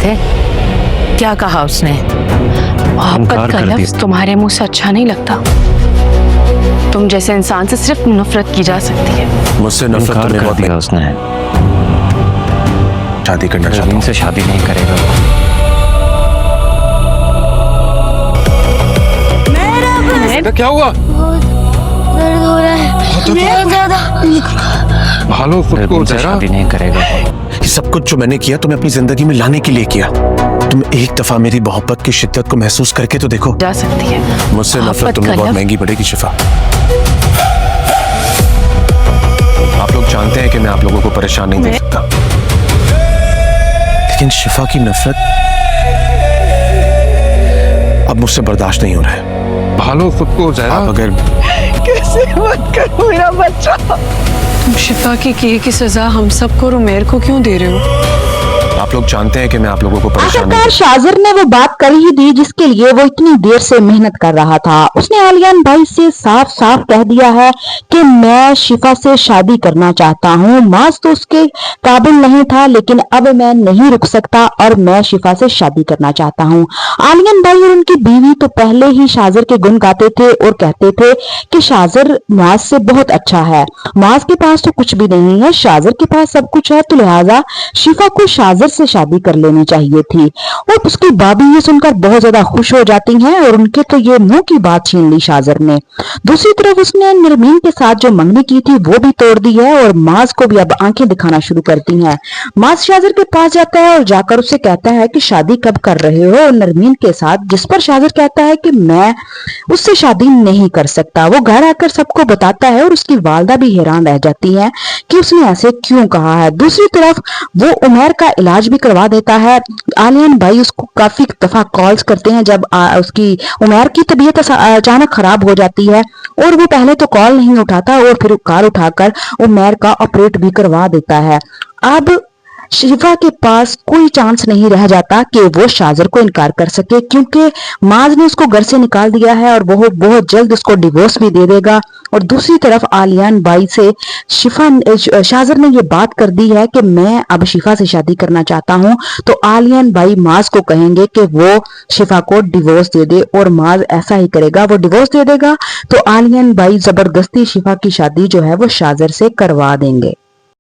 थे? क्या कहा उसने? मोहब्बत का लफ्ज तुम्हारे मुंह से अच्छा नहीं लगता। तुम जैसे इंसान से सिर्फ नफरत की जा सकती है। मुझसे नफरत तुम्हें बहुत दिया उसने। शादी करना चाहता हूं। से शादी नहीं करेगा। बेटा क्या हुआ? दर्द हो रहा है बहुत ज्यादा। भालो खुद को जरा। शादी नहीं करेगा। ये सब कुछ जो मैंने किया तुम्हें अपनी जिंदगी में लाने के लिए किया। तुम एक दफा मेरी मोहब्बत की शिद्दत को महसूस करके तो देखो। जा सकती है। मुझसे नफरत तुम्हें बहुत महंगी पड़ेगी शिफा। आप लोग जानते हैं कि मैं आप लोगों को परेशान नहीं देख सकता, लेकिन शिफा की नफरत अब मुझसे बर्दाश्त नहीं हो रहा है। भालो खुद को जरा। आप अगर कैसे मत करो मेरा बच्चा। तुम शिफा की किए की सजा हम सबको और उमेर को क्यों दे रहे हो? आप लोग जानते हैं कि मैं आप लोगों को परेशान नहीं आखिरकार शाजिर ने वो बात कर ही दी जिसके लिए वो इतनी देर से मेहनत कर रहा था। उसने आलियान भाई से साफ साफ कह दिया है कि मैं शिफा से शादी करना चाहता हूँ। माज तो उसके काबिल नहीं था, लेकिन अब मैं नहीं रुक सकता और मैं शिफा से शादी करना चाहता हूँ। आलियान भाई और उनकी बीवी तो पहले ही शाजिर के गुण गाते थे और कहते थे कि शाजिर माज से बहुत अच्छा है। माज के पास तो कुछ भी नहीं है, शाजिर के पास सब कुछ है, तो लिहाजा शिफा को शाजिर से शादी कर लेनी चाहिए थी। और उसकी भाभी ये सुनकर बहुत ज्यादा खुश हो जाती हैं और उनके तो ये मुंह की बात छीन ली शाजिर ने। दूसरी तरफ उसने नरमीन के साथ जो मंगनी की थी वो भी तोड़ दी है और माज को भी अब आंखें दिखाना शुरू करती हैं। माज शाजिर के पास जाता है और जाकर उससे कहता है कि शादी कब कर रहे हो नरमीन के साथ, जिस पर शाजिर कहता है कि मैं उससे शादी नहीं कर सकता। वो घर आकर सबको बताता है और उसकी वालदा भी हैरान रह जाती है कि उसने ऐसे क्यों कहा है। दूसरी तरफ वो उमर का इलाज भी करवा देता है। आलियान भाई उसको काफी दफा कॉल्स करते हैं जब उसकी उमर की तबीयत अचानक खराब हो जाती है और वो पहले तो कॉल नहीं उठाता और फिर कॉल उठाकर उमर का ऑपरेट भी करवा देता है। अब शिफा के पास कोई चांस नहीं रह जाता कि वो शाजिर को इनकार कर सके, क्योंकि माज ने उसको घर से निकाल दिया है और वो बहुत जल्द उसको डिवोर्स भी दे देगा। और दूसरी तरफ आलियान बाई से शाजिर ने ये बात कर दी है कि मैं अब शिफा से शादी करना चाहता हूँ, तो आलियान बाई माज को कहेंगे कि वो शिफा को डिवोर्स दे दे और माज ऐसा ही करेगा, वो डिवोर्स दे देगा। तो आलियान बाई जबरदस्ती शिफा की शादी जो है वो शाजिर से करवा देंगे।